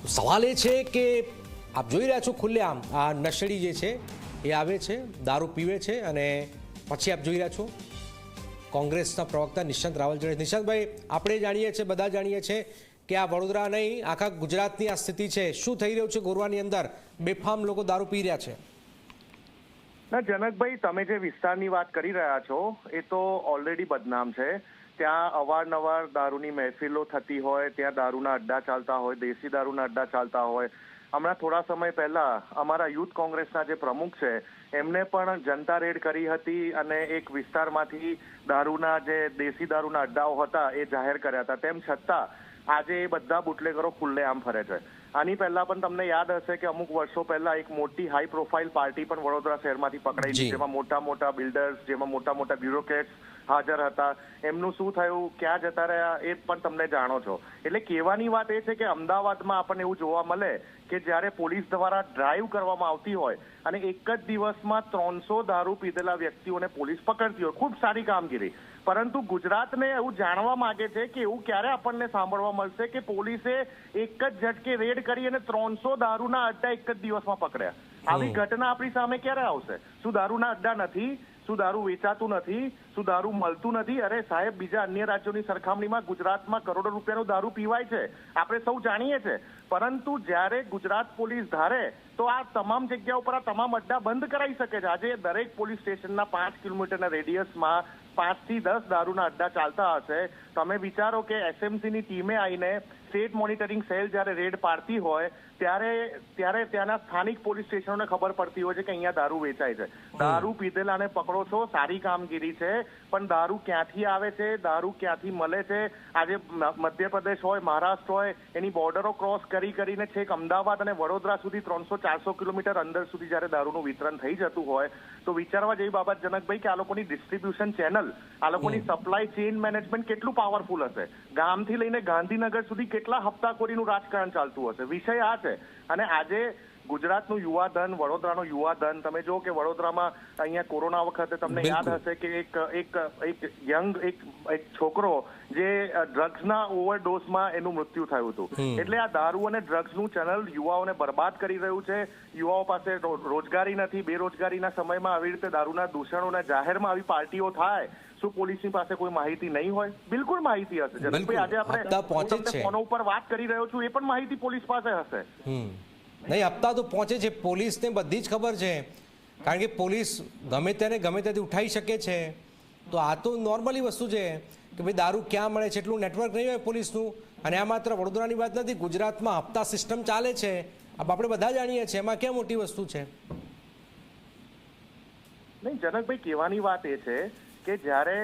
સવાલ એ છે કે આપ જોઈ રહ્યા છો ખુલ્લેઆમ આ નશેડી જે છે એ આવે છે, દારૂ પીવે છે અને પછી આપ જોઈ રહ્યા છો કોંગ્રેસના પ્રવક્તા નિશાંત રાવલ જોડે. નિશાંતભાઈ, આપણે જાણીએ છીએ, બધા જાણીએ છીએ કે આ વડોદરા નહીં આખા ગુજરાતની આ સ્થિતિ છે. શું થઈ રહ્યું છે ગોરવાની અંદર? બેફામ લોકો દારૂ પી રહ્યા છે. ના જનકભાઈ, તમે જે વિસ્તારની વાત કરી રહ્યા છો એ તો ઓલરેડી બદનામ છે. ત્યાં અવારનવાર દારૂની મહેફિલો થતી હોય, ત્યાં દારૂના અડ્ડા ચાલતા હોય, દેશી દારૂના અડ્ડા ચાલતા હોય. હમણાં થોડા સમય પહેલા અમારા યુથ કોંગ્રેસના જે પ્રમુખ છે એમને પણ જનતા રેડ કરી હતી અને એક વિસ્તારમાંથી દારૂના જે દેશી દારૂના અડ્ડાઓ હતા એ જાહેર કર્યા હતા. તેમ છતાં આજે એ બધા બુટલેગરો ખુલ્લેઆમ ફરે છે. આની પહેલા પણ તમને યાદ હશે કે અમુક વર્ષો પહેલા એક મોટી હાઈ પ્રોફાઇલ પાર્ટી પણ વડોદરા શહેરમાંથી પકડાઈ હતી, જેમાં મોટા મોટા બિલ્ડર્સ, જેમાં મોટા મોટા બ્યુરોક્રેટ્સ હાજર હતા. એમનું શું થયું, ક્યાં જતા રહ્યા એ પણ તમને જાણો છો. એટલે કહેવાની વાત એ છે કે અમદાવાદમાં આપણને એવું જોવા મળે કે જ્યારે પોલીસ દ્વારા ડ્રાઈવ કરવામાં આવતી હોય અને એક જ દિવસમાં 300 દારૂ પીધેલા વ્યક્તિઓને પોલીસ પકડતી હોય, ખૂબ સારી કામગીરી. પરંતુ ગુજરાતને એવું જાણવા માંગે છે કે એવું ક્યારે આપણને સાંભળવા મળશે કે પોલીસે એક જ ઝટકે રેડ કરી અને 300 દારૂના અડ્ડા એક જ દિવસમાં પકડ્યા? આવી ઘટના આપણી સામે ક્યારે આવશે? શું દારૂના અડ્ડા નથી? શું દારૂ વેચાતું નથી? શું દારૂ મળતું નથી? અરે સાહેબ, બીજા અન્ય રાજ્યોની સરખામણીમાં ગુજરાતમાં કરોડો રૂપિયાનો દારૂ પીવાય છે, આપણે સૌ જાણીએ છીએ. પરંતુ જ્યારે ગુજરાત પોલીસ ધારે તો આ તમામ જગ્યા ઉપર આ તમામ અડ્ડા બંધ કરાવી શકે છે. આજે દરેક પોલીસ સ્ટેશનના 5 કિલોમીટરના રેડિયસમાં 5 થી 10 દારૂના અડ્ડા ચાલતા હશે. તમે વિચારો કે એસએમસીની ટીમે આવીને સ્ટેટ મોનિટરિંગ સેલ જ્યારે રેડ પાડતી હોય ત્યારે ત્યાંના સ્થાનિક પોલીસ સ્ટેશનોને ખબર પડતી હોય છે કે અહીંયા દારૂ વેચાય છે. દારૂ પીધેલાને પકડો છો, સારી કામગીરી છે, પણ દારૂ ક્યાંથી આવે છે, દારૂ ક્યાંથી મળે છે? આજે મધ્યપ્રદેશ હોય, મહારાષ્ટ્ર હોય, એની બોર્ડરો ક્રોસ કરીને છેક અમદાવાદ અને વડોદરા સુધી 300-400 કિલોમીટર અંદર સુધી જ્યારે દારૂનું વિતરણ થઈ જતું હોય તો વિચારવા જેવી બાબત જનકભાઈ કે આ લોકોની ડિસ્ટ્રીબ્યુશન ચેનલ, આ લોકોની સપ્લાય ચેઇન મેનેજમેન્ટ કેટલું પાવરફુલ હશે? ગામથી લઈને ગાંધીનગર સુધી કેટલા હપ્તાખોરીનું રાજકારણ ચાલતું હશે? વિષય આ છે. અને આજે ગુજરાતનું યુવાધન, વડોદરાનો યુવાધન, તમે જો કે વડોદરામાં અહીંયા કોરોના વખતે તમને યાદ હશે કે એક યંગ એક છોકરો જે ડ્રગ્સના ઓવરડોઝમાં એનું મૃત્યુ થયું હતું. એટલે આ દારૂ અને ડ્રગ્સનું ચેનલ યુવાઓને બરબાદ કરી રહ્યું છે. યુવાઓ પાસે રોજગારી નથી. બેરોજગારીના સમયમાં આવી રીતે દારૂના દૂષણોને જાહેરમાં આવી પાર્ટીઓ થાય, શું પોલીસની પાસે કોઈ માહિતી નહીં હોય? બિલકુલ માહિતી હશે. જનકભાઈ, આજે આપણે ફોન ઉપર વાત કરી રહ્યો છું એ પણ માહિતી પોલીસ પાસે હશે. નહીં, હપ્તા તો પહોંચે છે. પોલીસને બધી જ ખબર છે, કારણ કે પોલીસ ગમે ત્યાંથી ઉઠાઈ શકે છે. તો આ તો નોર્મલી વસ્તુ છે કે ભાઈ દારૂ ક્યાં મળે છે, એટલું નેટવર્ક નહીં હોય પોલીસનું. અને આ માત્ર વડોદરાની વાત નથી, ગુજરાતમાં હપ્તા સિસ્ટમ ચાલે છે, આપણે બધા જાણીએ છીએ. એમાં ક્યાં મોટી વસ્તુ છે? નહીં જનકભાઈ, કહેવાની વાત એ છે કે જ્યારે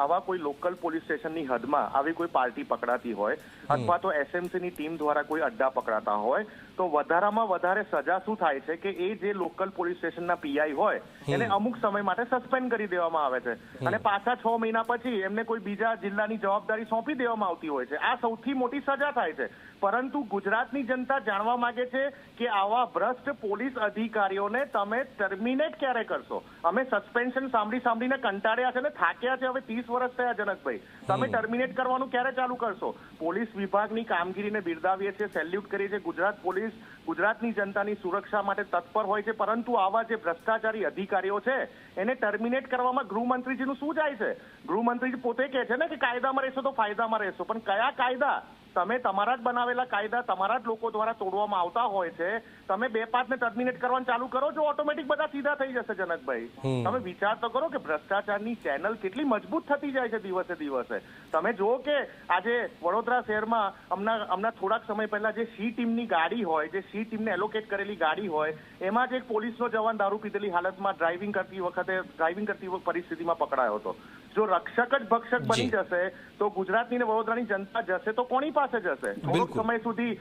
આવા કોઈ લોકલ પોલીસ સ્ટેશનની હદમાં આવી કોઈ પાર્ટી પકડાતી હોય અથવા તો એસએમસીની ટીમ દ્વારા કોઈ અડ્ડા પકડાતા હોય તો વધારામાં વધારે સજા શું થાય છે કે એ જે લોકલ પોલીસ સ્ટેશનના પીઆઈ હોય એને અમુક સમય માટે સસ્પેન્ડ કરી દેવામાં આવે છે અને પાછા 6 મહિના પછી એમને કોઈ બીજા જિલ્લાની જવાબદારી સોંપી દેવામાં આવતી હોય છે. આ સૌથી મોટી સજા થાય છે. પરંતુ ગુજરાતની જનતા જાણવા માંગે છે કે આવા ભ્રષ્ટ પોલીસ અધિકારીઓને તમે ટર્મિનેટ ક્યારે કરશો? અમે સસ્પેન્શન સાંભળીને કંટાળ્યા છે, થાક્યા છે. હવે 30 વર્ષ થયા જનકભાઈ, તમે ટર્મિનેટ કરવાનું ક્યારે ચાલુ કરશો? પોલીસ વિભાગની કામગીરીને બિરદાવીએ છીએ, સેલ્યુટ કરીએ છીએ. ગુજરાત પોલીસ ગુજરાતની જનતાની સુરક્ષા માટે તત્પર હોય છે, પરંતુ આવા જે ભ્રષ્ટાચારી અધિકારીઓ છે એને ટર્મિનેટ કરવામાં ગૃહમંત્રીજીનું શું જાય છે? ગૃહમંત્રીજી પોતે કહે છે ને કે કાયદામાં રહેશો તો ફાયદામાં રહેશો, પણ કયા કાયદા? તમે તમારા જ બનાવેલા કાયદા તમારા જ લોકો દ્વારા તોડવામાં આવતા હોય છે. તમે 2-5 ટર્મિનેટ કરવાનું ચાલુ કરો છો, ઓટોમેટિક બધા સીધા થઈ જશે. જનકભાઈ, તમે વિચાર તો કરો કે ભ્રષ્ટાચારની ચેનલ કેટલી મજબૂત થતી જાય છે દિવસે દિવસે. તમે જુઓ કે આજે વડોદરા શહેરમાં હમણાં થોડાક સમય પહેલા જે સી ટીમની ગાડી હોય, જે સી ટીમને એલોકેટ કરેલી ગાડી હોય, એમાં જ એક પોલીસનો જવાન દારૂ પીધેલી હાલતમાં ડ્રાઇવિંગ કરતી પરિસ્થિતિમાં પકડાયો હતો. જો રક્ષક જ ભક્ષક બની જશે તો ગુજરાતની ને વડોદરાની જનતા જશે તો કોની પાસે જશે? થોડોક સમય સુધી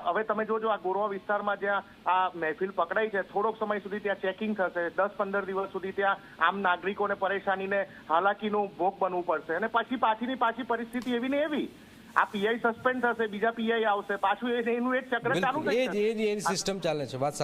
હવે તમે જોજો આ ગોરવા વિસ્તારમાં જ્યાં આ મહેફિલ પકડાઈ છે, થોડોક સમય સુધી ત્યાં ચેકિંગ થશે. 10-15 દિવસ સુધી ત્યાં આમ નાગરિકોને પરેશાનીને હાલાકીનો ભોગ બનવું પડશે અને પછી પાછી પરિસ્થિતિ એવી ને એવી. આ પીઆઈ સસ્પેન્ડ થશે, બીજા પીઆઈ આવશે, પાછું એનું એક ચક્ર ચાલુ થશે. એ સિસ્ટમ ચાલે છે. વાત